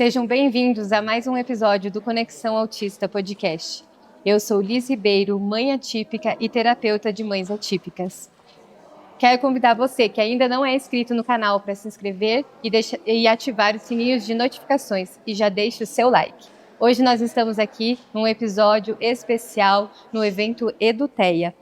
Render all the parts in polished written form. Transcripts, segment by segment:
Sejam bem-vindos a mais um episódio do Conexão Autista Podcast. Eu sou Liz Ribeiro, mãe atípica e terapeuta de mães atípicas. Quero convidar você que ainda não é inscrito no canal para se inscrever e ativar os sininhos de notificações e já deixe o seu like. Hoje nós estamos aqui num episódio especial no evento Eduteia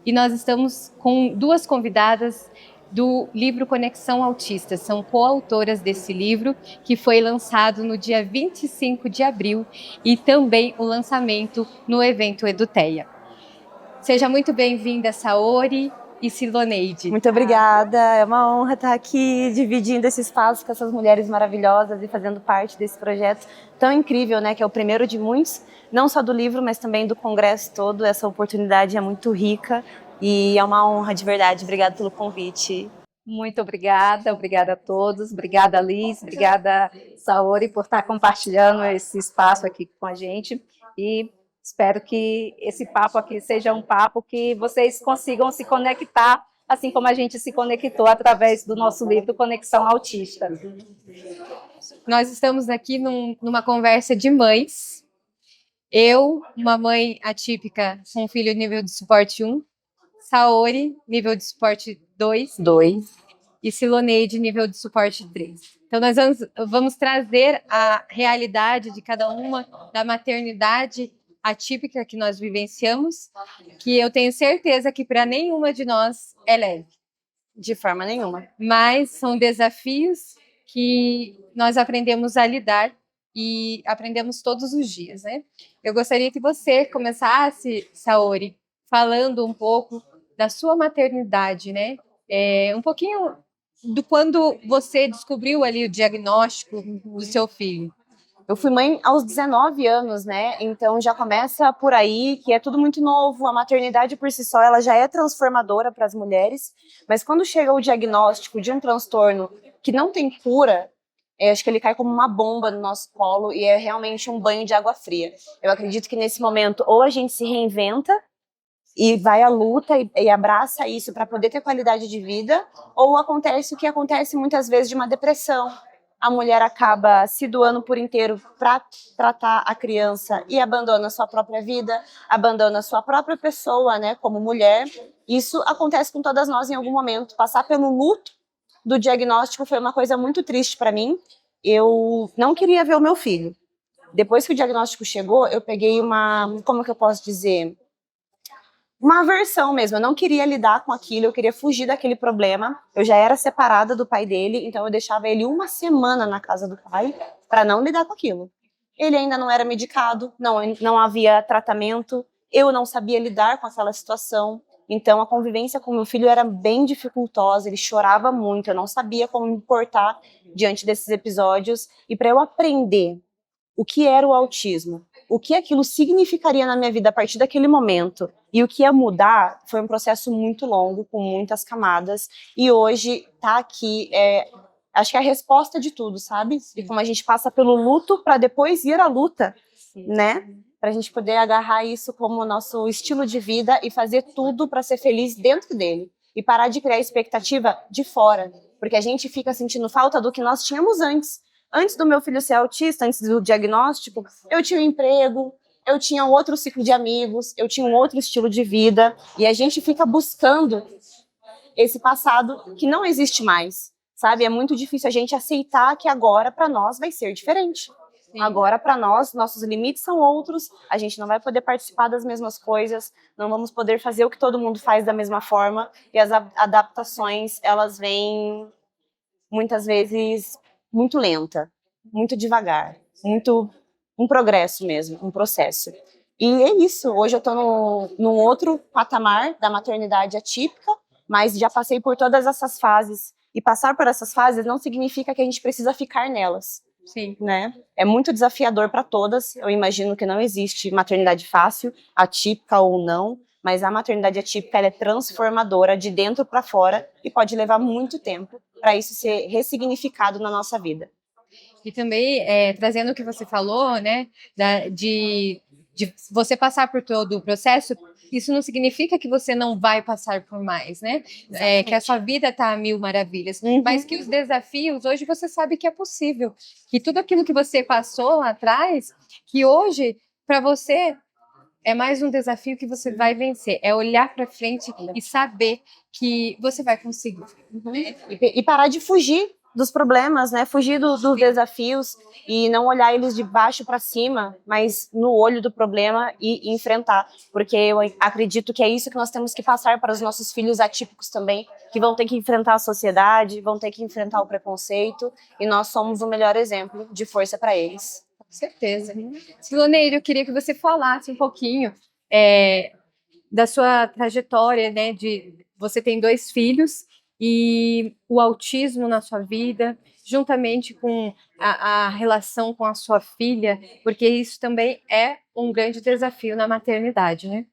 e nós estamos com duas convidadas do livro Conexão Autista. São coautoras desse livro, que foi lançado no dia 25 de abril e também o lançamento no evento Eduteia. Seja muito bem-vinda, Saori e Siloneide. Muito obrigada, é uma honra estar aqui dividindo esse espaço com essas mulheres maravilhosas e fazendo parte desse projeto tão incrível, né, que é o primeiro de muitos, não só do livro, mas também do congresso todo. Essa oportunidade é muito rica e é uma honra de verdade. Obrigada pelo convite. Muito obrigada a todos, obrigada Liz, obrigada Saori por estar compartilhando esse espaço aqui com a gente e espero que esse papo aqui seja um papo que vocês consigam se conectar, assim como a gente se conectou através do nosso livro Conexão Autista. Nós estamos aqui numa conversa de mães. Eu, uma mãe atípica com filho nível de suporte 1, Saori, nível de suporte 2 e Siloneide, nível de suporte 3. Então, nós vamos trazer a realidade de cada uma da maternidade atípica que nós vivenciamos, que eu tenho certeza que para nenhuma de nós é leve. De forma nenhuma. Mas são desafios que nós aprendemos a lidar e aprendemos todos os dias, né? Eu gostaria que você começasse, Saori, falando um pouco da sua maternidade, né? Um pouquinho do quando você descobriu ali o diagnóstico do seu filho. Eu fui mãe aos 19 anos, né? Então já começa por aí, que é tudo muito novo. A maternidade por si só, ela já é transformadora para as mulheres, mas quando chega o diagnóstico de um transtorno que não tem cura, acho que ele cai como uma bomba no nosso colo e é realmente um banho de água fria. Eu acredito que nesse momento ou a gente se reinventa e vai à luta e abraça isso para poder ter qualidade de vida, ou acontece o que acontece muitas vezes de uma depressão. A mulher acaba se doando por inteiro para tratar a criança e abandona a sua própria vida, abandona a sua própria pessoa, né, como mulher. Isso acontece com todas nós em algum momento. Passar pelo luto do diagnóstico foi uma coisa muito triste para mim. Eu não queria ver o meu filho. Depois que o diagnóstico chegou, eu peguei como que eu posso dizer? Uma aversão mesmo, eu não queria lidar com aquilo, eu queria fugir daquele problema. Eu já era separada do pai dele, então eu deixava ele uma semana na casa do pai para não lidar com aquilo. Ele ainda não era medicado, não havia tratamento, eu não sabia lidar com aquela situação. Então a convivência com meu filho era bem dificultosa, ele chorava muito, eu não sabia como me portar diante desses episódios. E para eu aprender o que era o autismo, o que aquilo significaria na minha vida a partir daquele momento e o que ia mudar, foi um processo muito longo, com muitas camadas, e hoje tá aqui, acho que é a resposta de tudo, sabe? Sim. E como a gente passa pelo luto para depois ir à luta, sim, né? Para a gente poder agarrar isso como nosso estilo de vida e fazer tudo para ser feliz dentro dele e parar de criar expectativa de fora, porque a gente fica sentindo falta do que nós tínhamos antes. Antes do meu filho ser autista, antes do diagnóstico, eu tinha um emprego, eu tinha um outro ciclo de amigos, eu tinha um outro estilo de vida, e a gente fica buscando esse passado que não existe mais, sabe? É muito difícil a gente aceitar que agora para nós vai ser diferente. Sim. Agora para nós, nossos limites são outros, a gente não vai poder participar das mesmas coisas, não vamos poder fazer o que todo mundo faz da mesma forma, e as adaptações, elas vêm muitas vezes muito lenta, muito devagar, muito um progresso mesmo, um processo. E é isso, hoje eu estou num outro patamar da maternidade atípica, mas já passei por todas essas fases, e passar por essas fases não significa que a gente precisa ficar nelas. Sim. Né? É muito desafiador para todas, eu imagino que não existe maternidade fácil, atípica ou não, mas a maternidade atípica ela é transformadora de dentro para fora e pode levar muito tempo para isso ser ressignificado na nossa vida. E também, trazendo o que você falou, né, de de você passar por todo o processo, isso não significa que você não vai passar por mais, né? Que a sua vida tá a mil maravilhas, mas que os desafios, hoje você sabe que é possível, que tudo aquilo que você passou lá atrás, que hoje, para você, é mais um desafio que você vai vencer, é olhar para frente e saber que você vai conseguir. E parar de fugir dos problemas, né? Fugir dos desafios e não olhar eles de baixo para cima, mas no olho do problema e enfrentar. Porque eu acredito que é isso que nós temos que passar para os nossos filhos atípicos também, que vão ter que enfrentar a sociedade, vão ter que enfrentar o preconceito, e nós somos o melhor exemplo de força para eles. Com certeza. Siloneiro, eu queria que você falasse um pouquinho da sua trajetória, né? Você tem 2 filhos e o autismo na sua vida, juntamente com a relação com a sua filha, porque isso também é um grande desafio na maternidade, né?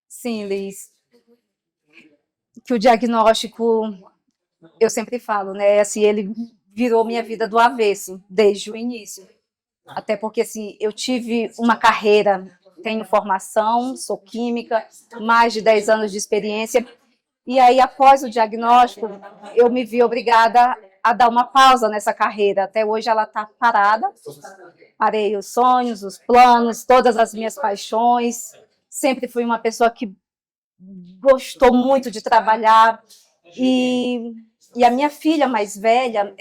Sim, Liz. Que o diagnóstico, eu sempre falo, né? Assim, ele virou minha vida do avesso, desde o início. Até porque, assim, eu tive uma carreira, tenho formação, sou química, mais de 10 anos de experiência. E aí, após o diagnóstico, eu me vi obrigada a dar uma pausa nessa carreira. Até hoje ela está parada. Parei os sonhos, os planos, todas as minhas paixões. Sempre fui uma pessoa que gostou muito de trabalhar. E a minha filha mais velha,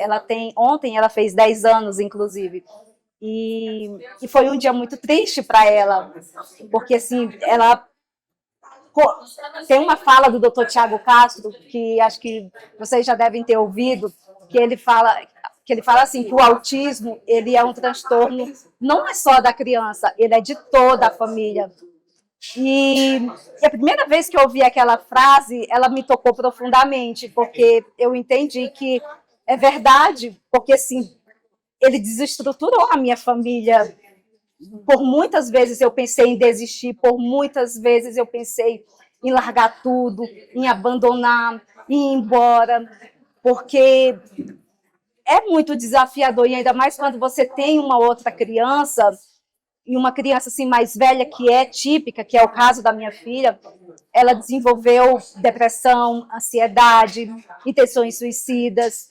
ontem ela fez 10 anos, inclusive. E foi um dia muito triste para ela, porque assim, ela tem uma fala do Dr. Tiago Castro, que acho que vocês já devem ter ouvido, que ele fala assim, que o autismo, ele é um transtorno, não é só da criança, ele é de toda a família. E a primeira vez que eu ouvi aquela frase, ela me tocou profundamente, porque eu entendi que é verdade, porque assim, ele desestruturou a minha família. Por muitas vezes eu pensei em desistir, por muitas vezes eu pensei em largar tudo, em abandonar, em ir embora, porque é muito desafiador, e ainda mais quando você tem uma outra criança, e uma criança assim mais velha, que é típica, que é o caso da minha filha, ela desenvolveu depressão, ansiedade, intenções suicidas,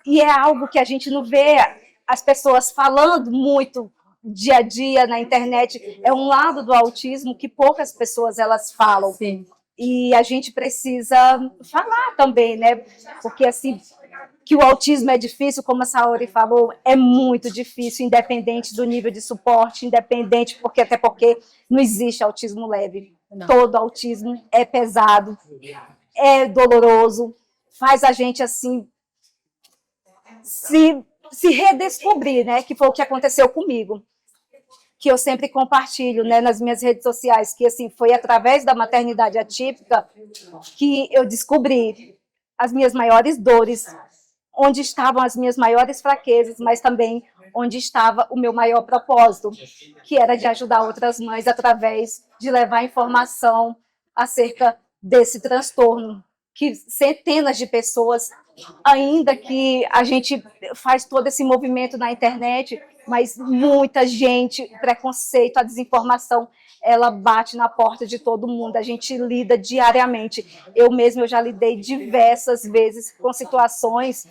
e é algo que a gente não vê as pessoas falando muito dia a dia na internet. É um lado do autismo que poucas pessoas elas falam. Sim. E a gente precisa falar também, né? Porque assim, que o autismo é difícil, como a Saori falou, é muito difícil, independente do nível de suporte, independente, até porque não existe autismo leve. Não. Todo autismo é pesado, é doloroso, faz a gente assim se redescobrir, né? Que foi o que aconteceu comigo, que eu sempre compartilho, né, nas minhas redes sociais, que assim foi através da maternidade atípica que eu descobri as minhas maiores dores, onde estavam as minhas maiores fraquezas, mas também onde estava o meu maior propósito, que era de ajudar outras mães através de levar informação acerca desse transtorno, que centenas de pessoas, ainda que a gente faz todo esse movimento na internet, mas muita gente, o preconceito, a desinformação, ela bate na porta de todo mundo, a gente lida diariamente. Eu já lidei diversas vezes com situações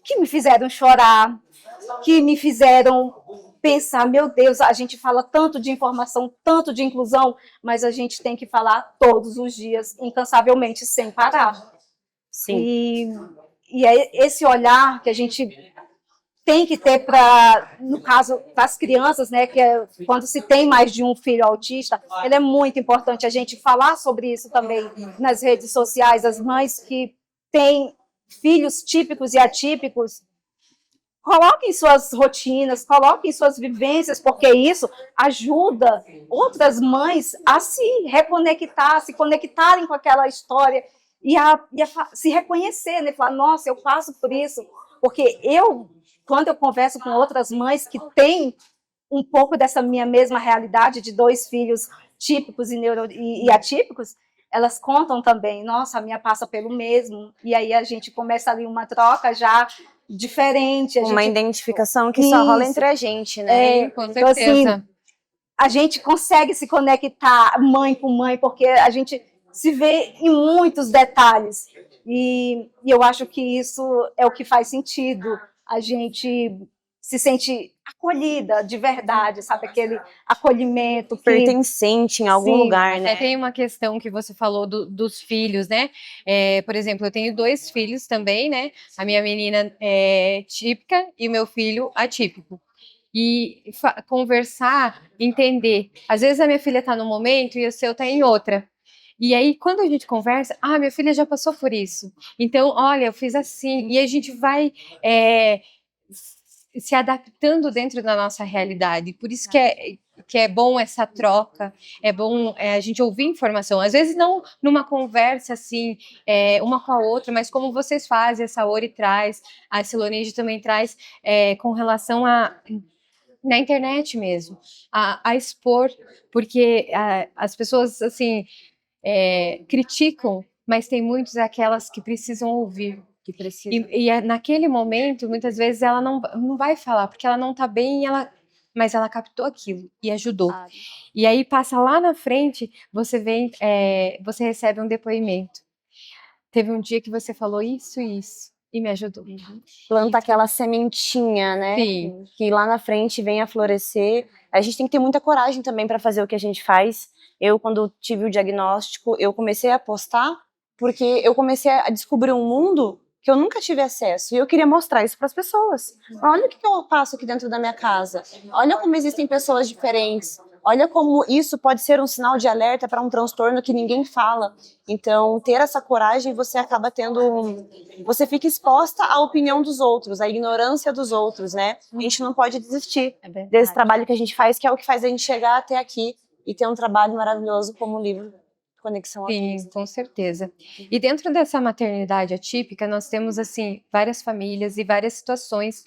que me fizeram chorar, que me fizeram pensar, meu Deus, a gente fala tanto de informação, tanto de inclusão, mas a gente tem que falar todos os dias, incansavelmente, sem parar. Sim. E é esse olhar que a gente tem que ter no caso, para as crianças, né, que quando se tem mais de um filho autista, ele é muito importante a gente falar sobre isso também nas redes sociais. As mães que têm filhos típicos e atípicos, coloquem suas rotinas, coloquem suas vivências, porque isso ajuda outras mães a se reconectar, se conectarem com aquela história e a se reconhecer, né? Falar, nossa, eu passo por isso. Porque quando eu converso com outras mães que têm um pouco dessa minha mesma realidade de 2 filhos típicos e atípicos, elas contam também, nossa, a minha passa pelo mesmo, e aí a gente começa ali uma troca já diferente. Uma identificação que só rola entre a gente, né? Com certeza. Então, assim, a gente consegue se conectar mãe com mãe, porque a gente se vê em muitos detalhes. E eu acho que isso é o que faz sentido. A gente se sente acolhida de verdade, sabe? Aquele acolhimento que... Pertencente em algum Sim, lugar, né? Tem uma questão que você falou dos filhos, né? Por exemplo, eu tenho 2 filhos também, né? A minha menina é típica e o meu filho atípico. E conversar, entender. Às vezes a minha filha está num momento e o seu está em outra. E aí, quando a gente conversa, minha filha já passou por isso. Então, olha, eu fiz assim. E a gente vai se adaptando dentro da nossa realidade. Por isso que é bom essa troca, é bom a gente ouvir informação. Às vezes não numa conversa assim, uma com a outra, mas como vocês fazem, a Saori traz, a Siloneide também traz, com relação na internet mesmo, a expor, porque as pessoas assim criticam, mas tem muitos aquelas que precisam ouvir. Que precisa. E naquele momento, muitas vezes ela não vai falar, porque ela não tá bem, mas ela captou aquilo e ajudou. E aí passa lá na frente, você recebe um depoimento. Teve um dia que você falou isso e isso, e me ajudou. Planta aquela sementinha, né? Sim. Que lá na frente vem a florescer. A gente tem que ter muita coragem também para fazer o que a gente faz. Eu, quando tive o diagnóstico, eu comecei a postar porque eu comecei a descobrir um mundo que eu nunca tive acesso, e eu queria mostrar isso para as pessoas. Olha o que eu passo aqui dentro da minha casa, olha como existem pessoas diferentes, olha como isso pode ser um sinal de alerta para um transtorno que ninguém fala. Então, ter essa coragem, você acaba você fica exposta à opinião dos outros, à ignorância dos outros, né? A gente não pode desistir desse trabalho que a gente faz, que é o que faz a gente chegar até aqui e ter um trabalho maravilhoso como o livro Conexão Autista. Sim, com certeza. E dentro dessa maternidade atípica, nós temos, assim, várias famílias e várias situações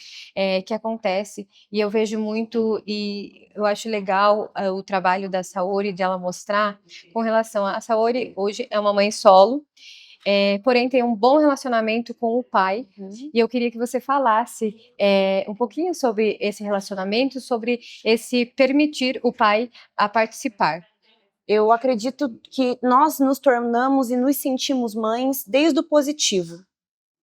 que acontecem, e eu vejo muito, e eu acho legal o trabalho da Saori, de ela mostrar, com relação a Saori, hoje é uma mãe solo, porém tem um bom relacionamento com o pai, e eu queria que você falasse um pouquinho sobre esse relacionamento, sobre esse permitir o pai a participar. Eu acredito que nós nos tornamos e nos sentimos mães desde o positivo,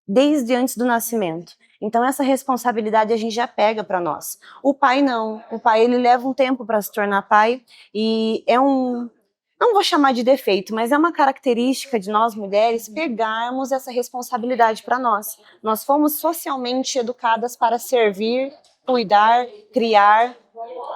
desde antes do nascimento. Então essa responsabilidade a gente já pega para nós. O pai não. O pai, ele leva um tempo para se tornar pai, e não vou chamar de defeito, mas é uma característica de nós mulheres pegarmos essa responsabilidade para nós. Nós fomos socialmente educadas para servir, cuidar, criar.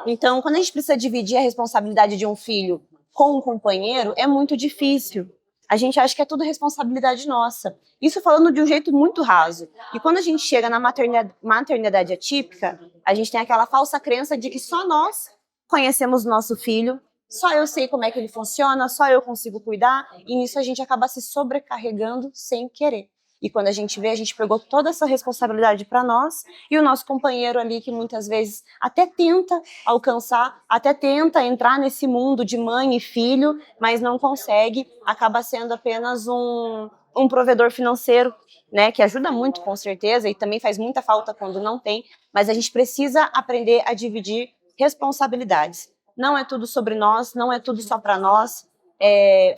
Então, quando a gente precisa dividir a responsabilidade de um filho com um companheiro, é muito difícil. A gente acha que é tudo responsabilidade nossa. Isso falando de um jeito muito raso. E quando a gente chega na maternidade atípica, a gente tem aquela falsa crença de que só nós conhecemos o nosso filho, só eu sei como é que ele funciona, só eu consigo cuidar, e nisso a gente acaba se sobrecarregando sem querer. E quando a gente vê, a gente pegou toda essa responsabilidade para nós, e o nosso companheiro ali, que muitas vezes até tenta alcançar, até tenta entrar nesse mundo de mãe e filho, mas não consegue, acaba sendo apenas um provedor financeiro, né, que ajuda muito, com certeza, e também faz muita falta quando não tem, mas a gente precisa aprender a dividir responsabilidades. Não é tudo sobre nós, não é tudo só para nós.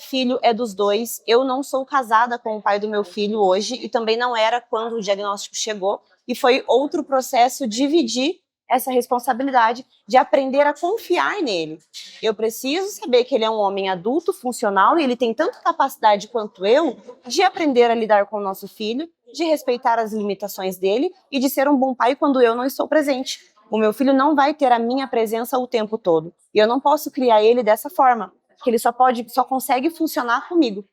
Filho é dos dois. Eu não sou casada com o pai do meu filho hoje, e também não era quando o diagnóstico chegou, e foi outro processo dividir essa responsabilidade, de aprender a confiar nele. Eu preciso saber que ele é um homem adulto, funcional, e ele tem tanta capacidade quanto eu de aprender a lidar com o nosso filho, de respeitar as limitações dele e de ser um bom pai quando eu não estou presente. O meu filho não vai ter a minha presença o tempo todo, e eu não posso criar ele dessa forma, que ele só consegue funcionar comigo,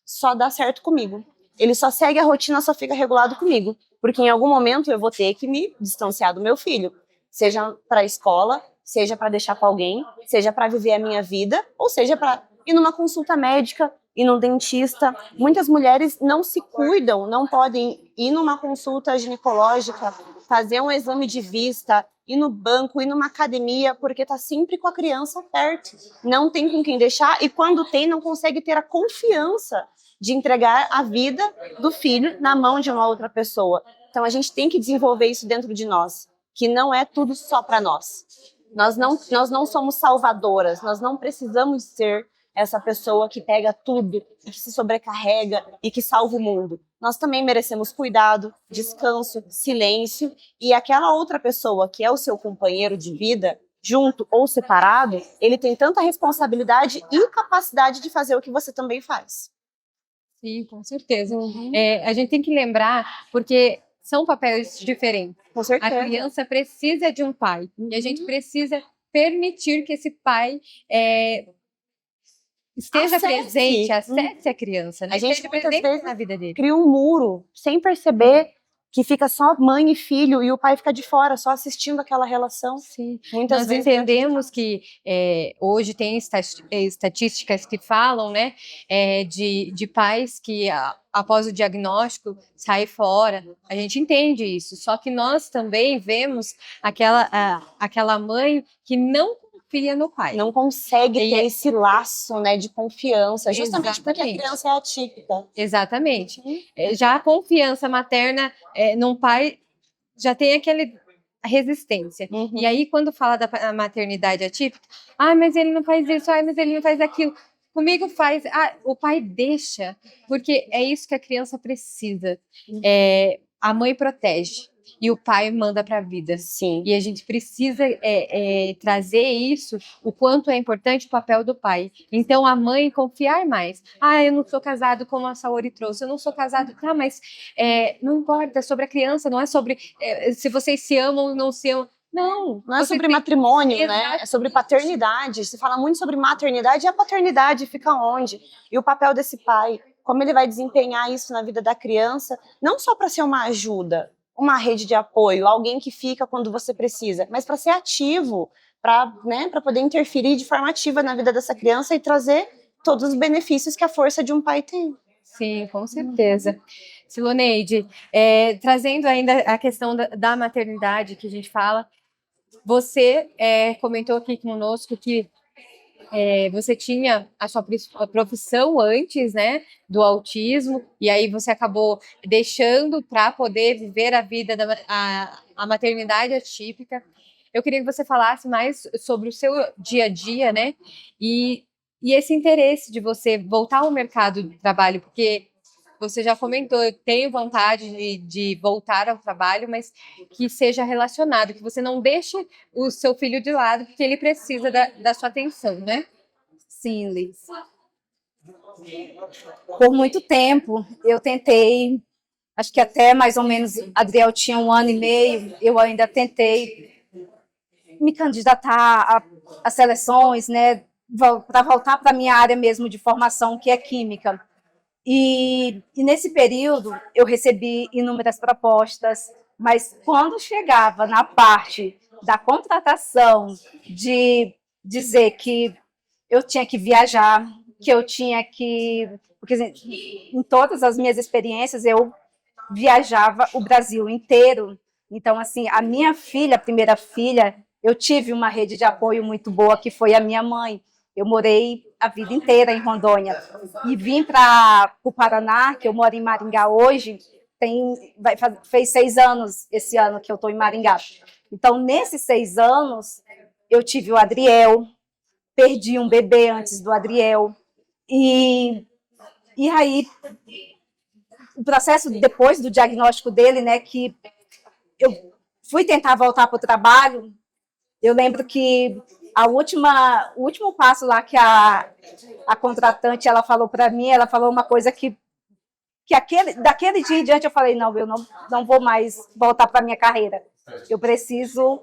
só dá certo comigo. Ele só segue a rotina, só fica regulado comigo, porque em algum momento eu vou ter que me distanciar do meu filho, seja para a escola, seja para deixar com alguém, seja para viver a minha vida, ou seja para ir numa consulta médica, ir no dentista. Muitas mulheres não se cuidam, não podem ir numa consulta ginecológica, fazer um exame de vista, ir no banco, ir numa academia, porque está sempre com a criança perto. Não tem com quem deixar, e quando tem, não consegue ter a confiança de entregar a vida do filho na mão de uma outra pessoa. Então a gente tem que desenvolver isso dentro de nós, que não é tudo só para nós. Nós não somos salvadoras, nós não precisamos ser essa pessoa que pega tudo e que se sobrecarrega e que salva o mundo. Nós também merecemos cuidado, descanso, silêncio, e aquela outra pessoa que é o seu companheiro de vida, junto ou separado, ele tem tanta responsabilidade e capacidade de fazer o que você também faz. Sim, com certeza. A gente tem que lembrar, porque são papéis diferentes. Com A certeza. criança precisa de um pai, e a gente precisa permitir que esse pai esteja presente, acesse a criança, né? A gente Esteja muitas presente vezes na vida dele. cria um muro sem perceber que fica só mãe e filho e o pai fica de fora, só assistindo aquela relação. Sim. Muitas Nós vezes entendemos que hoje tem estatísticas que falam, né, de pais que após o diagnóstico saem fora. A gente entende isso, só que nós também vemos aquela mãe que não confia no pai. não consegue E ter esse laço, né, de confiança, justamente porque a Exatamente. criança é atípica. Exatamente. Já a confiança materna num pai já tem a resistência. Uhum. E aí, quando fala da maternidade atípica, mas ele não faz isso, mas ele não faz aquilo. Comigo faz. O pai deixa, porque é isso que a criança precisa. A mãe protege e o pai manda para a vida. Sim. E a gente precisa trazer isso, o quanto é importante o papel do pai. Então, a mãe confiar mais. Eu não sou casado, como a Saori trouxe, eu não sou casado, tá, mas não importa, é sobre a criança, não é sobre se vocês se amam ou não se amam. Não é você sobre tem- matrimônio, né? É sobre paternidade. Se fala muito sobre maternidade, e a paternidade fica onde? E o papel desse pai, como ele vai desempenhar isso na vida da criança, não só para ser uma ajuda, uma rede de apoio, alguém que fica quando você precisa, mas para ser ativo, para poder interferir de forma ativa na vida dessa criança e trazer todos os benefícios que a força de um pai tem. Sim, com certeza. Siloneide, trazendo ainda a questão da maternidade que a gente fala, você comentou aqui conosco que você tinha a sua profissão antes, né, do autismo, e aí você acabou deixando para poder viver a vida a maternidade atípica. Eu queria que você falasse mais sobre o seu dia a dia, né, e esse interesse de você voltar ao mercado de trabalho, porque você já comentou, eu tenho vontade de voltar ao trabalho, mas que seja relacionado, que você não deixe o seu filho de lado, porque ele precisa da sua atenção, né? Sim, Liz. Por muito tempo, eu tentei, acho que até mais ou menos, Adriel tinha 1 ano e meio, eu ainda tentei me candidatar a seleções, né, para voltar para a minha área mesmo de formação, que é química. E nesse período, eu recebi inúmeras propostas, mas quando chegava na parte da contratação, de dizer que eu tinha que viajar, que eu tinha que... Porque em todas as minhas experiências, eu viajava o Brasil inteiro. Então, assim, a minha filha, a primeira filha, eu tive uma rede de apoio muito boa, que foi a minha mãe. Eu morei a vida inteira em Rondônia. E vim para o Paraná, que eu moro em Maringá hoje, fez 6 anos esse ano que eu estou em Maringá. Então, nesses 6 anos, eu tive o Adriel, perdi um bebê antes do Adriel. E aí, o processo depois do diagnóstico dele, né, que eu fui tentar voltar para o trabalho, eu lembro que o último passo lá que a contratante ela falou para mim, ela falou uma coisa que daquele dia em diante eu falei, não, eu não vou mais voltar para a minha carreira. Eu preciso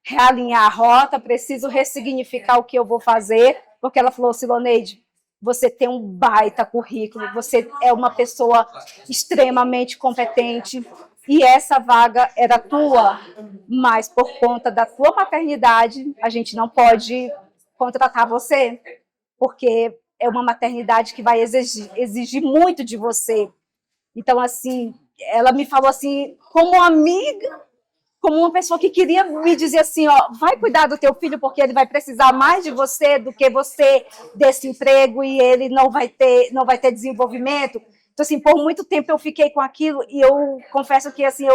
realinhar a rota, preciso ressignificar o que eu vou fazer, porque ela falou, Siloneide, você tem um baita currículo, você é uma pessoa extremamente competente, e essa vaga era tua, mas por conta da tua maternidade, a gente não pode contratar você, porque é uma maternidade que vai exigir muito de você. Então, assim, ela me falou assim, como amiga, como uma pessoa que queria me dizer assim, vai cuidar do teu filho, porque ele vai precisar mais de você do que você desse emprego, e ele não vai ter desenvolvimento. Então, assim, por muito tempo eu fiquei com aquilo, e eu confesso que, assim,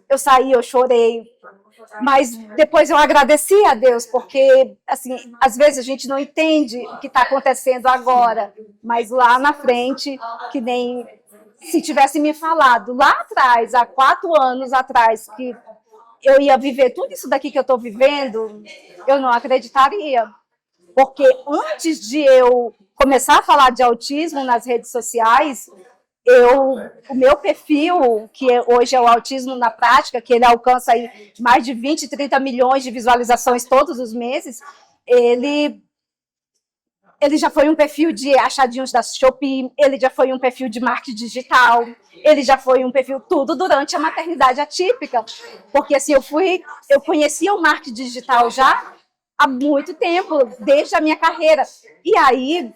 eu saí, eu chorei, mas depois eu agradeci a Deus, porque, assim, às vezes a gente não entende o que está acontecendo agora, mas lá na frente, que nem se tivesse me falado lá atrás, há 4 anos atrás, que eu ia viver tudo isso daqui que eu estou vivendo, eu não acreditaria. Porque antes de eu começar a falar de autismo nas redes sociais, o meu perfil, que hoje é o Autismo na Prática, que ele alcança aí mais de 20, 30 milhões de visualizações todos os meses, ele já foi um perfil de achadinhos da Shopee, ele já foi um perfil de marketing digital, ele já foi um perfil tudo durante a maternidade atípica, porque assim, eu conhecia o marketing digital já há muito tempo, desde a minha carreira, e aí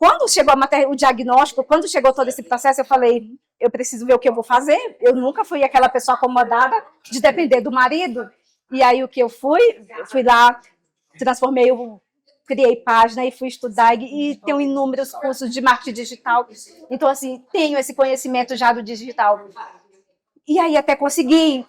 quando chegou o diagnóstico, quando chegou todo esse processo, eu falei, eu preciso ver o que eu vou fazer. Eu nunca fui aquela pessoa acomodada de depender do marido. E aí o que eu fui lá, criei página e fui estudar e tenho inúmeros cursos de marketing digital. Então, assim, tenho esse conhecimento já do digital. E aí até consegui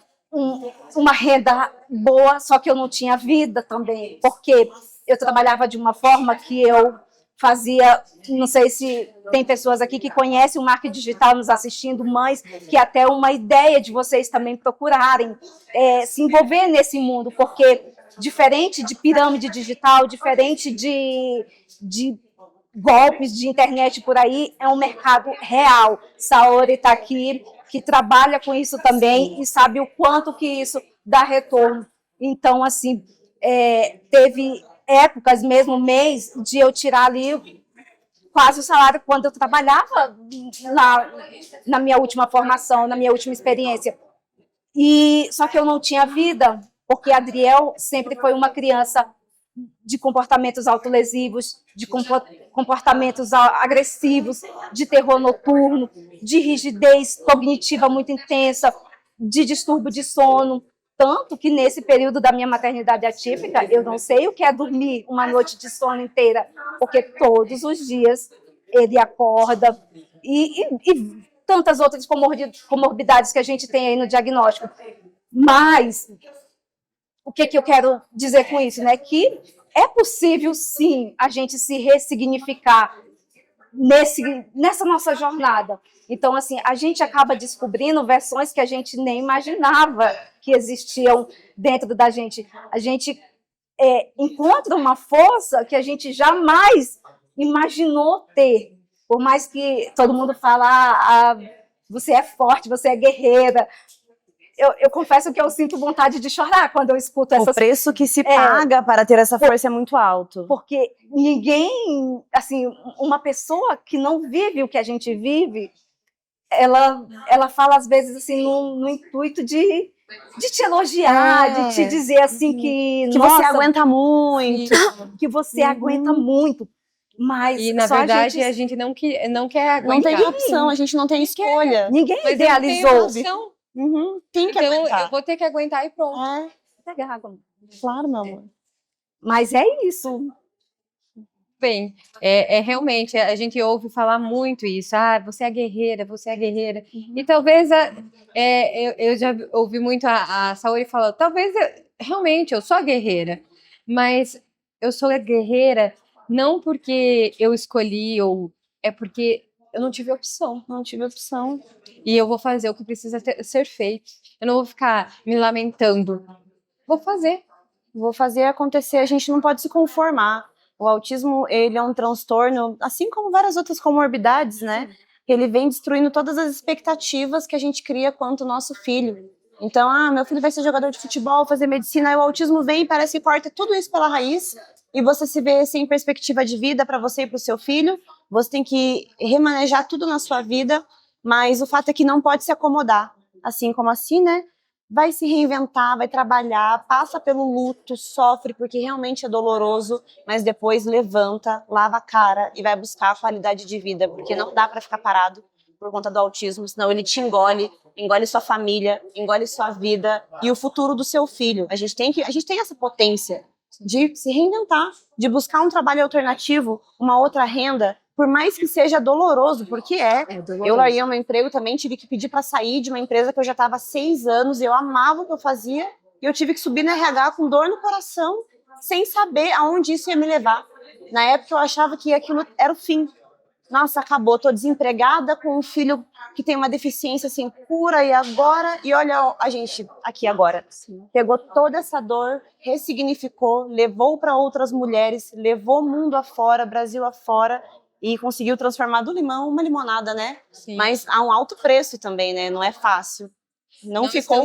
uma renda boa, só que eu não tinha vida também, porque eu trabalhava de uma forma que eu fazia, não sei se tem pessoas aqui que conhecem o marketing digital nos assistindo, mães, que até uma ideia de vocês também procurarem se envolver nesse mundo, porque diferente de pirâmide digital, diferente de golpes de internet por aí, é um mercado real. Saori está aqui, que trabalha com isso também e sabe o quanto que isso dá retorno. Então, assim, teve épocas, mesmo mês, de eu tirar ali quase o salário quando eu trabalhava na minha última formação, na minha última experiência. Só que eu não tinha vida, porque a Adriel sempre foi uma criança de comportamentos autolesivos, de comportamentos agressivos, de terror noturno, de rigidez cognitiva muito intensa, de distúrbio de sono. Tanto que nesse período da minha maternidade atípica, eu não sei o que é dormir uma noite de sono inteira, porque todos os dias ele acorda e tantas outras comorbidades que a gente tem aí no diagnóstico. Mas o que eu quero dizer com isso, né? Que é possível, sim, a gente se ressignificar nessa nossa jornada. Então, assim, a gente acaba descobrindo versões que a gente nem imaginava que existiam dentro da gente. A gente encontra uma força que a gente jamais imaginou ter. Por mais que todo mundo fale, você é forte, você é guerreira. Eu confesso que eu sinto vontade de chorar quando eu escuto essas... O preço que se paga para ter essa força é muito alto. Porque ninguém, assim, uma pessoa que não vive o que a gente vive, ela fala às vezes assim no intuito de te elogiar, de te dizer assim que você aguenta muito, que você aguenta muito. Mas e na verdade a gente não quer aguentar. Não tem opção, a gente não tem escolha. Ninguém mas idealizou. Tem que aguentar. Eu vou ter que aguentar e pronto. Pegar água. Claro, meu amor. Mas é isso. Bem, realmente, a gente ouve falar muito isso. Você é guerreira, você é guerreira. E talvez, eu já ouvi muito a Saori falar, talvez, realmente, eu sou a guerreira. Mas eu sou a guerreira não porque eu escolhi, ou é porque eu não tive opção. Não tive opção. E eu vou fazer o que precisa ser feito. Eu não vou ficar me lamentando. Vou fazer acontecer. A gente não pode se conformar. O autismo, ele é um transtorno, assim como várias outras comorbidades, né? Ele vem destruindo todas as expectativas que a gente cria quanto ao nosso filho. Então, meu filho vai ser jogador de futebol, fazer medicina, aí o autismo vem e parece que corta tudo isso pela raiz, e você se vê sem perspectiva de vida para você e para o seu filho. Você tem que remanejar tudo na sua vida, mas o fato é que não pode se acomodar. Assim como assim, né? Vai se reinventar, vai trabalhar, passa pelo luto, sofre porque realmente é doloroso, mas depois levanta, lava a cara e vai buscar a qualidade de vida, porque não dá para ficar parado por conta do autismo, senão ele te engole sua família, engole sua vida e o futuro do seu filho. A gente tem essa potência de se reinventar, de buscar um trabalho alternativo, uma outra renda, por mais que seja doloroso, porque doloroso. eu larguei o meu emprego também, tive que pedir para sair de uma empresa que eu já estava há 6 anos, eu amava o que eu fazia, e eu tive que subir no RH com dor no coração, sem saber aonde isso ia me levar. Na época eu achava que aquilo era o fim. Nossa, acabou, tô desempregada com um filho que tem uma deficiência sem cura, e agora, e olha a gente aqui agora. Pegou toda essa dor, ressignificou, levou para outras mulheres, levou o mundo afora, Brasil afora, e conseguiu transformar do limão uma limonada, né? Sim. Mas há um alto preço também, né? Não é fácil. Não ficou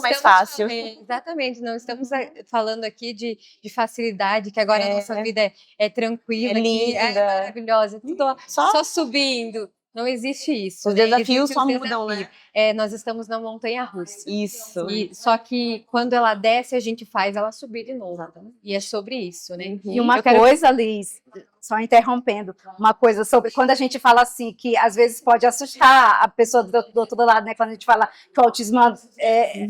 mais fácil. Exatamente, não estamos falando aqui de facilidade, que agora a nossa vida é tranquila, linda, é maravilhosa, tudo só subindo. Não existe isso. Os desafios só mudam, né? Nós estamos na montanha-russa. Isso. Só que quando ela desce, a gente faz ela subir de novo. E é sobre isso, né? E uma coisa, Liz, só interrompendo, uma coisa sobre quando a gente fala assim, que às vezes pode assustar a pessoa do outro lado, né? Quando a gente fala que o autismo é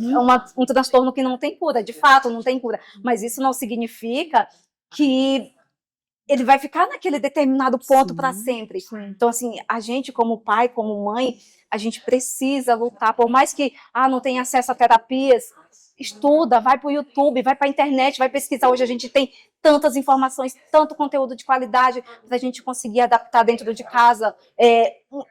um transtorno que não tem cura, de fato, não tem cura. Mas isso não significa que ele vai ficar naquele determinado ponto para sempre. Então, assim, a gente como pai, como mãe, a gente precisa lutar, por mais que não tenha acesso a terapias, estuda, vai para o YouTube, vai para a internet, vai pesquisar. Hoje a gente tem tantas informações, tanto conteúdo de qualidade para a gente conseguir adaptar dentro de casa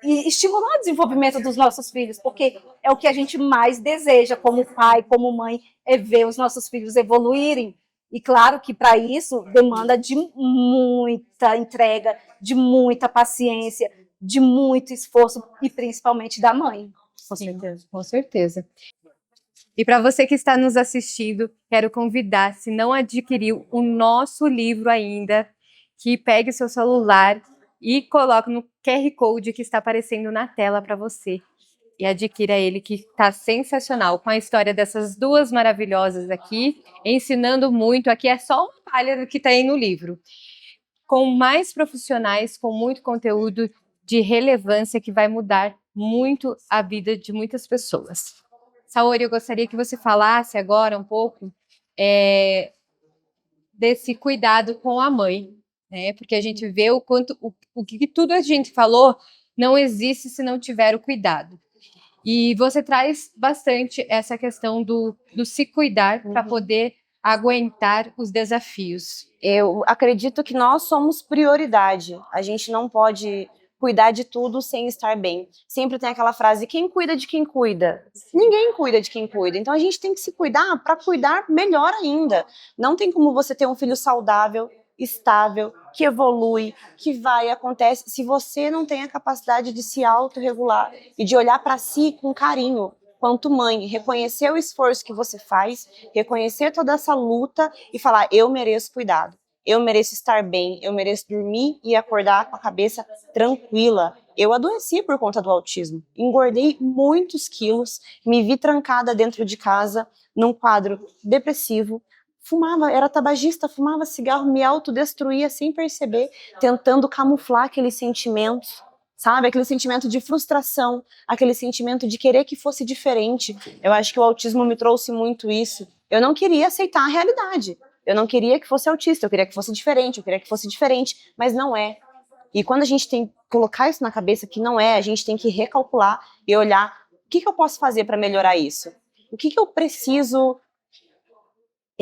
e estimular o desenvolvimento dos nossos filhos, porque é o que a gente mais deseja como pai, como mãe, é ver os nossos filhos evoluírem. E claro que para isso demanda de muita entrega, de muita paciência, de muito esforço e principalmente da mãe. Com certeza. Com certeza. E para você que está nos assistindo, quero convidar, se não adquiriu o nosso livro ainda, que pegue o seu celular e coloque no QR Code que está aparecendo na tela para você. E adquira ele, que está sensacional, com a história dessas duas maravilhosas aqui, ensinando muito. Aqui é só uma palha do que está aí no livro. Com mais profissionais, com muito conteúdo de relevância que vai mudar muito a vida de muitas pessoas. Saori, eu gostaria que você falasse agora um pouco desse cuidado com a mãe, né? Porque a gente vê o que tudo a gente falou não existe se não tiver o cuidado. E você traz bastante essa questão do se cuidar para poder aguentar os desafios. Eu acredito que nós somos prioridade. A gente não pode cuidar de tudo sem estar bem. Sempre tem aquela frase, quem cuida de quem cuida? Ninguém cuida de quem cuida. Então a gente tem que se cuidar para cuidar melhor ainda. Não tem como você ter um filho saudável, estável, que evolui, que vai, acontece, se você não tem a capacidade de se autorregular e de olhar para si com carinho, quanto mãe, reconhecer o esforço que você faz, reconhecer toda essa luta e falar, eu mereço cuidado, eu mereço estar bem, eu mereço dormir e acordar com a cabeça tranquila. Eu adoeci por conta do autismo, engordei muitos quilos, me vi trancada dentro de casa, num quadro depressivo, fumava, era tabagista, fumava cigarro, me autodestruía sem perceber, tentando camuflar aqueles sentimentos, sabe? Aquele sentimento de frustração, aquele sentimento de querer que fosse diferente. Eu acho que o autismo me trouxe muito isso. Eu não queria aceitar a realidade. Eu não queria que fosse autista, eu queria que fosse diferente, mas não é. E quando a gente tem que colocar isso na cabeça que não é, a gente tem que recalcular e olhar o que eu posso fazer para melhorar isso? O que eu preciso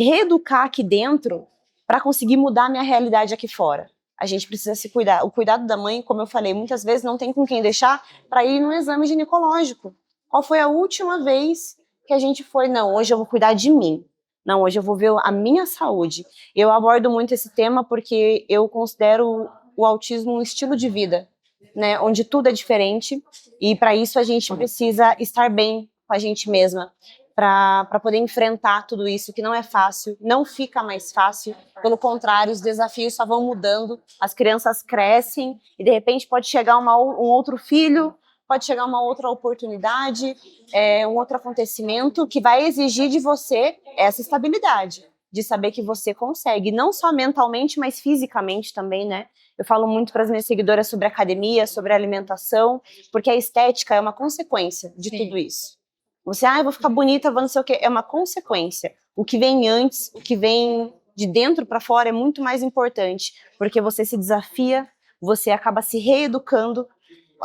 reeducar aqui dentro para conseguir mudar a minha realidade aqui fora? A gente precisa se cuidar. O cuidado da mãe, como eu falei, muitas vezes não tem com quem deixar para ir no exame ginecológico. Qual foi a última vez que a gente foi? Não, hoje eu vou cuidar de mim. Não, hoje eu vou ver a minha saúde. Eu abordo muito esse tema porque eu considero o autismo um estilo de vida, né, onde tudo é diferente e para isso a gente precisa estar bem com a gente mesma, para poder enfrentar tudo isso, que não é fácil, não fica mais fácil, pelo contrário, os desafios só vão mudando, as crianças crescem e de repente pode chegar um outro filho, pode chegar uma outra oportunidade, um outro acontecimento que vai exigir de você essa estabilidade, de saber que você consegue, não só mentalmente, mas fisicamente também, né? Eu falo muito para as minhas seguidoras sobre academia, sobre alimentação, porque a estética é uma consequência de tudo isso. Você, eu vou ficar bonita, vou não sei o quê, é uma consequência. O que vem antes, o que vem de dentro para fora é muito mais importante, porque você se desafia, você acaba se reeducando.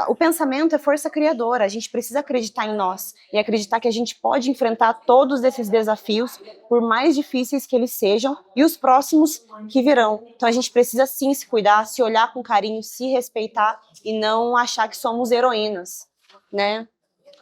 O pensamento é força criadora, a gente precisa acreditar em nós e acreditar que a gente pode enfrentar todos esses desafios, por mais difíceis que eles sejam, e os próximos que virão. Então a gente precisa sim se cuidar, se olhar com carinho, se respeitar e não achar que somos heroínas, né?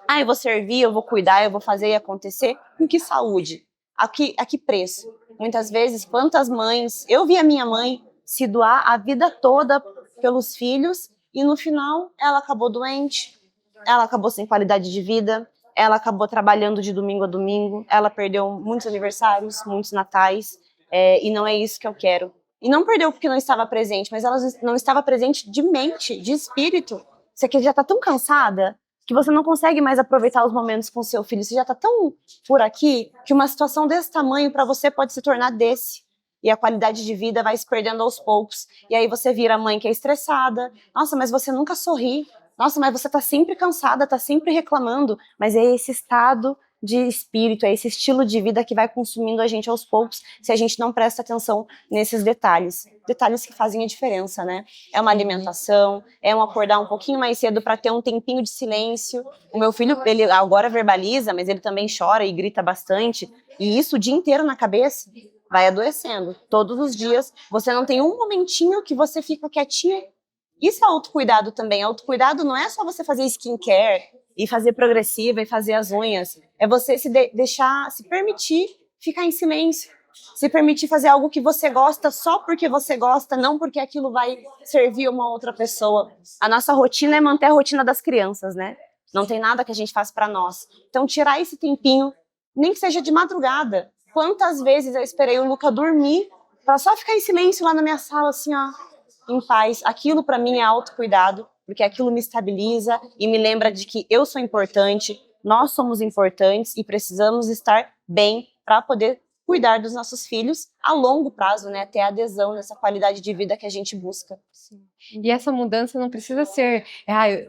Ah, eu vou servir, eu vou cuidar, eu vou fazer e acontecer. Com que saúde? A que preço? Muitas vezes, quantas mães... Eu vi a minha mãe se doar a vida toda pelos filhos e no final ela acabou doente, ela acabou sem qualidade de vida, ela acabou trabalhando de domingo a domingo, ela perdeu muitos aniversários, muitos natais, e não é isso que eu quero. E não perdeu porque não estava presente, mas ela não estava presente de mente, de espírito. Você que já está tão cansada que você não consegue mais aproveitar os momentos com seu filho, você já está tão por aqui que uma situação desse tamanho para você pode se tornar desse. E a qualidade de vida vai se perdendo aos poucos. E aí você vira a mãe que é estressada. Nossa, mas você nunca sorri. Nossa, mas você tá sempre cansada, tá sempre reclamando. Mas é esse estado de espírito, é esse estilo de vida que vai consumindo a gente aos poucos, se a gente não presta atenção nesses detalhes. Detalhes que fazem a diferença, né? É uma alimentação, é um acordar um pouquinho mais cedo para ter um tempinho de silêncio. O meu filho, ele agora verbaliza, mas ele também chora e grita bastante. E isso o dia inteiro na cabeça. Vai adoecendo. Todos os dias, você não tem um momentinho que você fica quietinho. Isso é autocuidado também. Autocuidado não é só você fazer skincare e fazer progressiva e fazer as unhas. É você se deixar, se permitir ficar em silêncio. Se permitir fazer algo que você gosta só porque você gosta, não porque aquilo vai servir uma outra pessoa. A nossa rotina é manter a rotina das crianças, né? Não tem nada que a gente faz para nós. Então, tirar esse tempinho, nem que seja de madrugada. Quantas vezes eu esperei o Luca dormir para só ficar em silêncio lá na minha sala, assim, ó, em paz. Aquilo para mim é autocuidado, porque aquilo me estabiliza e me lembra de que eu sou importante, nós somos importantes e precisamos estar bem para poder cuidar dos nossos filhos a longo prazo, né? Ter adesão nessa qualidade de vida que a gente busca. Sim. E essa mudança não precisa ser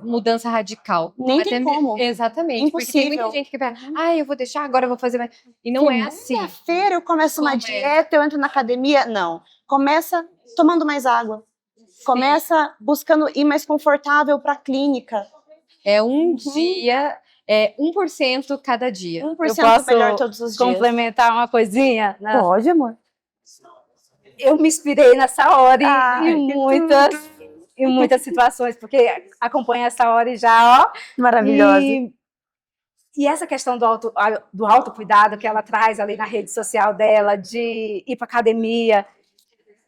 mudança radical. Nem tem como. Exatamente. Impossível. Porque tem muita gente que vai, eu vou deixar, agora eu vou fazer mais. E não é assim. Segunda-feira eu começo uma dieta, eu entro na academia. Não. Começa tomando mais água. Sim. Começa buscando ir mais confortável para a clínica. É um dia... 1% cada dia. 1% eu posso melhor todos os dias. Complementar uma coisinha? Né? Pode, amor. Eu me inspirei na Saori em muitas situações, porque acompanho a Saori já, ó. Maravilhosa. E essa questão do autocuidado que ela traz ali na rede social dela, de ir para academia,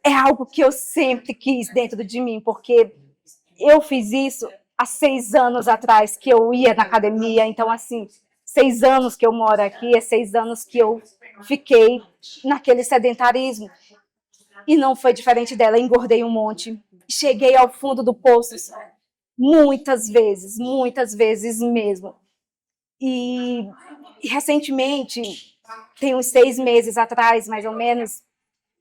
é algo que eu sempre quis dentro de mim, porque eu fiz isso há 6 anos atrás, que eu ia na academia. Então, assim, 6 anos que eu moro aqui, 6 anos que eu fiquei naquele sedentarismo. E não foi diferente dela, engordei um monte. Cheguei ao fundo do poço muitas vezes mesmo. E recentemente, tem uns 6 meses atrás, mais ou menos,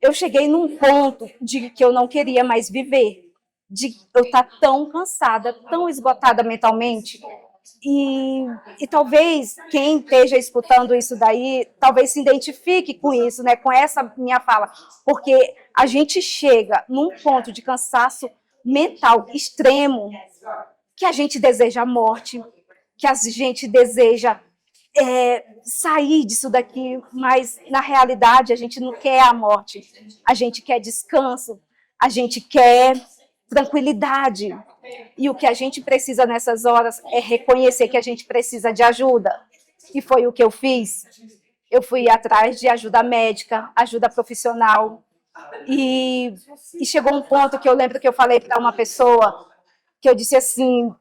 eu cheguei num ponto de que eu não queria mais viver. De eu estar tão cansada, tão esgotada mentalmente, e talvez quem esteja escutando isso daí, talvez se identifique com isso, né, com essa minha fala, porque a gente chega num ponto de cansaço mental extremo, que a gente deseja a morte, que a gente deseja sair disso daqui, mas na realidade a gente não quer a morte, a gente quer descanso, a gente quer tranquilidade. E o que a gente precisa nessas horas é reconhecer que a gente precisa de ajuda. E foi o que eu fiz. Eu fui atrás de ajuda médica, ajuda profissional. E chegou um ponto que eu lembro que eu falei para uma pessoa, que eu disse assim,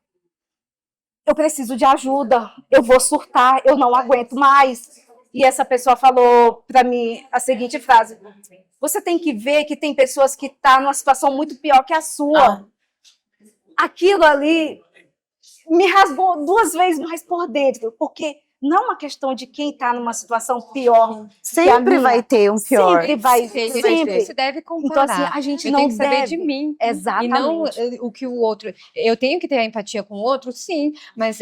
eu preciso de ajuda, eu vou surtar, eu não aguento mais. E essa pessoa falou para mim a seguinte frase: você tem que ver que tem pessoas que estão numa situação muito pior que a sua. Aquilo ali me rasgou 2 vezes mais por dentro, porque não é uma questão de quem está numa situação pior. Sempre vai ter um pior. Sempre vai ter. Sempre. Você deve comparar. Então, assim, a gente eu não tenho que saber deve. de mim. Exatamente. E não o que o outro... Eu tenho que ter a empatia com o outro, sim, mas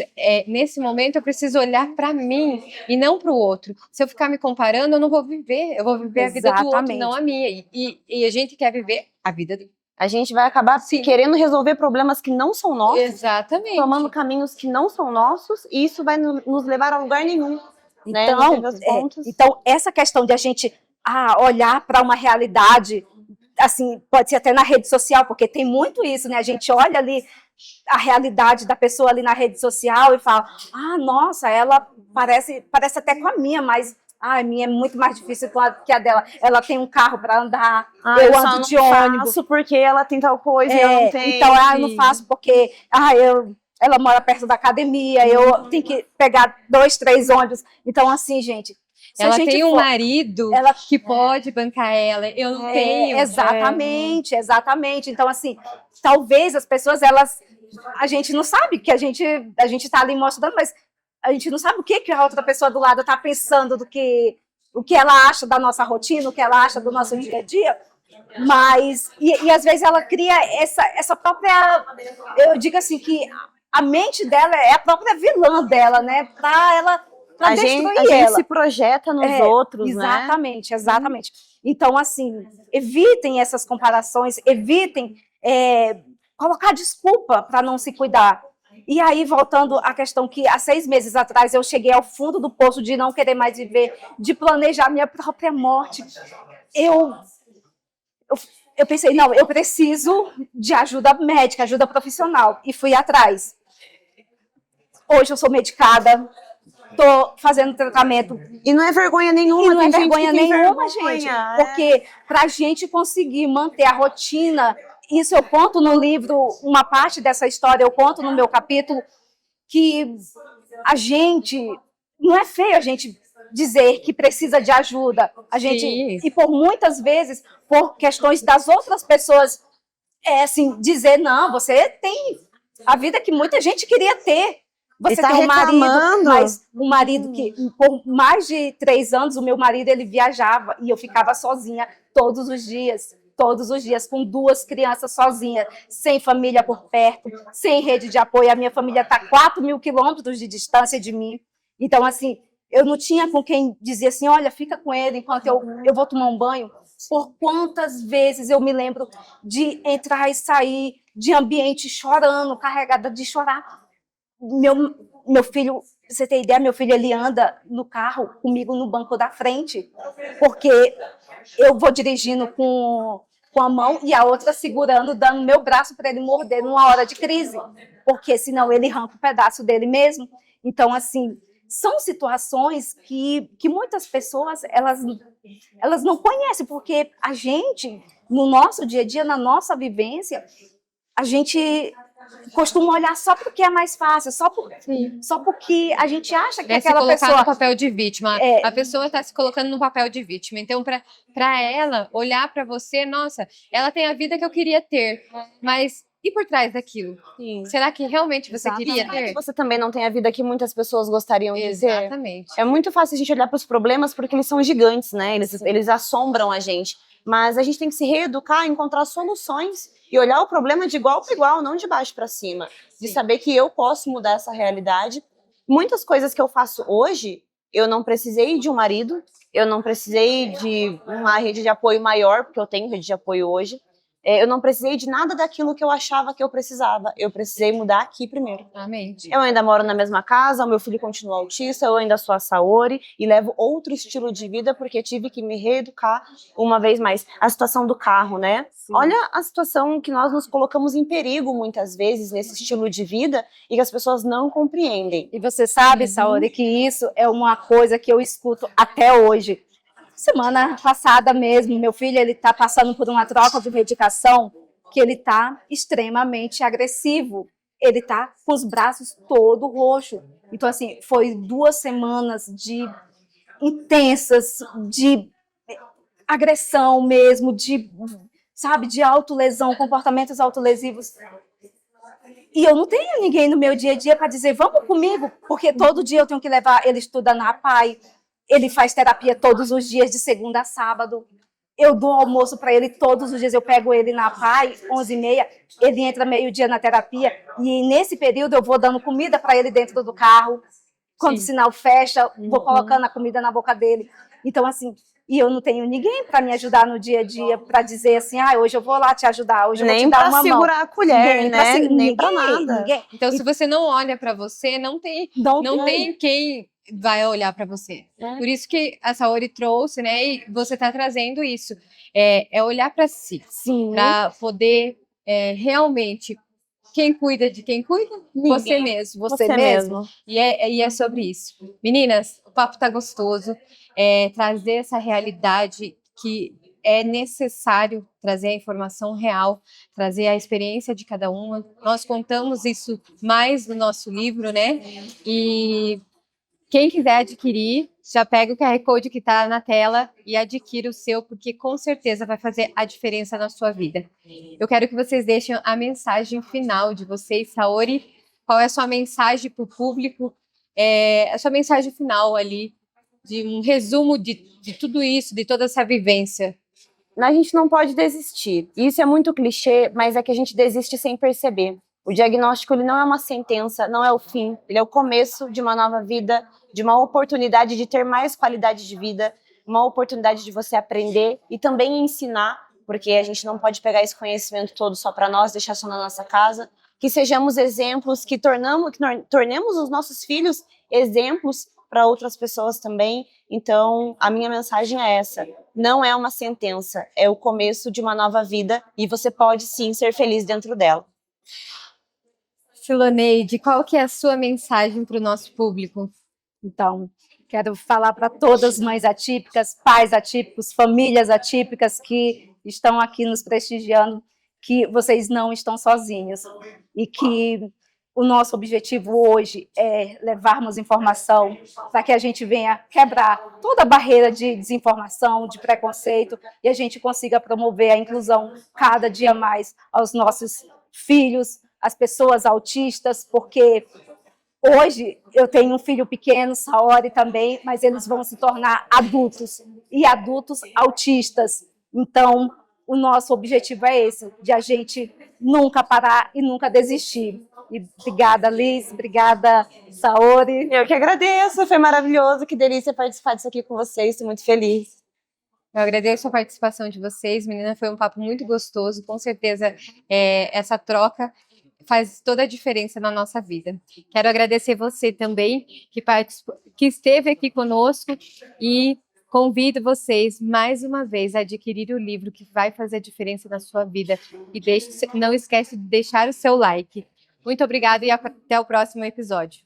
nesse momento eu preciso olhar para mim e não para o outro. Se eu ficar me comparando, eu não vou viver. Eu vou viver a vida do outro, não a minha. E a gente quer viver a A gente vai acabar querendo resolver problemas que não são nossos, Exatamente. tomando caminhos que não são nossos, e isso vai nos levar a lugar nenhum. Né? Então, essa questão de a gente olhar para uma realidade, assim, pode ser até na rede social, porque tem muito isso, né? A gente olha ali a realidade da pessoa ali na rede social e fala, nossa, ela parece até com a minha, mas a minha é muito mais difícil que a dela. Ela tem um carro para andar, eu ando de ônibus. Faço porque ela tem tal coisa e eu não tenho. Então, eu não faço porque ela mora perto da academia, eu tenho que pegar 2, 3 ônibus. Então, assim, gente... Ela tem um marido que pode bancar ela, eu não tenho. Exatamente. Então, assim, talvez as pessoas, a gente não sabe que a gente tá ali mostrando, mas a gente não sabe o que a outra pessoa do lado tá pensando o que ela acha da nossa rotina, o que ela acha do nosso dia a dia. Mas, e às vezes ela cria essa própria, eu digo assim, que a mente dela é a própria vilã dela, né? A gente se projeta nos outros, exatamente, né? Exatamente. Então, assim, evitem essas comparações, evitem colocar desculpa para não se cuidar. E aí, voltando à questão que há 6 meses atrás eu cheguei ao fundo do poço de não querer mais viver, de planejar minha própria morte, eu pensei, não, eu preciso de ajuda médica, ajuda profissional, e fui atrás. Hoje eu sou medicada, tô fazendo tratamento. E não é vergonha nenhuma. E não é vergonha nenhuma, gente. Porque pra gente conseguir manter a rotina, isso eu conto no livro, uma parte dessa história eu conto no meu capítulo, que a gente, não é feio a gente dizer que precisa de ajuda. A gente, e por muitas vezes, por questões das outras pessoas, assim, dizer, não, você tem a vida que muita gente queria ter. Você tem um marido, mas um marido que, por mais de 3 anos, o meu marido, ele viajava e eu ficava sozinha todos os dias, com 2 crianças sozinha, sem família por perto, sem rede de apoio. A minha família está a 4.000 quilômetros de distância de mim. Então, assim, eu não tinha com quem dizer assim, olha, fica com ele enquanto eu vou tomar um banho. Por quantas vezes eu me lembro de entrar e sair de ambiente chorando, carregada de chorar. Meu filho, você tem ideia, meu filho, ele anda no carro comigo no banco da frente, porque eu vou dirigindo com a mão e a outra segurando, dando meu braço para ele morder numa hora de crise, porque senão ele arranca um pedaço dele mesmo. Então, assim, são situações que muitas pessoas, elas não conhecem, porque a gente, no nosso dia a dia, na nossa vivência, a gente costuma olhar só porque é mais fácil, só porque a gente acha que aquela pessoa... se colocar no papel de vítima. A pessoa está se colocando no papel de vítima. Então, para ela olhar para você, nossa, ela tem a vida que eu queria ter, mas e por trás daquilo? Será que realmente você queria ter? Será que você também não tem a vida que muitas pessoas gostariam de ter? Exatamente. É muito fácil a gente olhar para os problemas porque eles são gigantes, né? Eles assombram a gente. Mas a gente tem que se reeducar, encontrar soluções e olhar o problema de igual para igual, não de baixo para cima. De saber que eu posso mudar essa realidade. Muitas coisas que eu faço hoje, eu não precisei de um marido, eu não precisei de uma rede de apoio maior, porque eu tenho rede de apoio hoje. Eu não precisei de nada daquilo que eu achava que eu precisava. Eu precisei mudar aqui primeiro. Amém. Eu ainda moro na mesma casa, o meu filho continua autista, eu ainda sou a Saori e levo outro estilo de vida porque tive que me reeducar uma vez mais. A situação do carro, né? Sim. Olha a situação que nós nos colocamos em perigo muitas vezes nesse estilo de vida e que as pessoas não compreendem. E você sabe, Saori, que isso é uma coisa que eu escuto até hoje. Semana passada mesmo, meu filho, ele está passando por uma troca de medicação que ele está extremamente agressivo. Ele está com os braços todo roxo. Então, assim, foi 2 semanas de intensas, de agressão mesmo, de autolesão, comportamentos autolesivos. E eu não tenho ninguém no meu dia a dia para dizer, vamos comigo, porque todo dia eu tenho que levar, ele estuda na APAE, ele faz terapia todos os dias, de segunda a sábado. Eu dou almoço para ele todos os dias. Eu pego ele na PAI, 11h30, ele entra meio-dia na terapia. E nesse período eu vou dando comida para ele dentro do carro. Quando o sinal fecha, vou colocando a comida na boca dele. Então, assim, e eu não tenho ninguém para me ajudar no dia a dia, para dizer assim, hoje eu vou lá te ajudar, hoje eu vou Nem te dar pra uma mão. segurar a colher, né? Nem Ninguém, pra nada. ninguém. Então, se você não olha para você, não tem quem vai olhar para você. É. Por isso que a Saori trouxe, né? E você está trazendo isso. É olhar para si, Sim. para poder realmente. Quem cuida de quem cuida? Você mesmo. Você mesmo. E é sobre isso. Meninas, o papo tá gostoso. Trazer essa realidade que é necessário trazer a informação real, trazer a experiência de cada uma. Nós contamos isso mais no nosso livro, né? E quem quiser adquirir, já pega o QR Code que está na tela e adquira o seu, porque com certeza vai fazer a diferença na sua vida. Eu quero que vocês deixem a mensagem final de vocês, Saori. Qual é a sua mensagem para o público? A sua mensagem final ali, de um resumo de tudo isso, de toda essa vivência. A gente não pode desistir. Isso é muito clichê, mas é que a gente desiste sem perceber. O diagnóstico ele não é uma sentença, não é o fim. Ele é o começo de uma nova vida, de uma oportunidade de ter mais qualidade de vida, uma oportunidade de você aprender e também ensinar, porque a gente não pode pegar esse conhecimento todo só para nós, deixar só na nossa casa. Que sejamos exemplos, que tornemos os nossos filhos exemplos para outras pessoas também. Então, a minha mensagem é essa. Não é uma sentença, é o começo de uma nova vida e você pode sim ser feliz dentro dela. Siloneide, qual que é a sua mensagem para o nosso público? Então, quero falar para todas as mães atípicas, pais atípicos, famílias atípicas que estão aqui nos prestigiando, que vocês não estão sozinhos e que o nosso objetivo hoje é levarmos informação para que a gente venha quebrar toda a barreira de desinformação, de preconceito e a gente consiga promover a inclusão cada dia mais aos nossos filhos, às pessoas autistas, porque hoje eu tenho um filho pequeno, Saori também, mas eles vão se tornar adultos e adultos autistas. Então, o nosso objetivo é esse, de a gente nunca parar e nunca desistir. E obrigada, Liz, obrigada, Saori. Eu que agradeço, foi maravilhoso, que delícia participar disso aqui com vocês, estou muito feliz. Eu agradeço a participação de vocês, menina, foi um papo muito gostoso, com certeza essa troca faz toda a diferença na nossa vida. Quero agradecer você também, que esteve aqui conosco e convido vocês, mais uma vez, a adquirir o livro que vai fazer a diferença na sua vida. E não esquece de deixar o seu like. Muito obrigada e até o próximo episódio.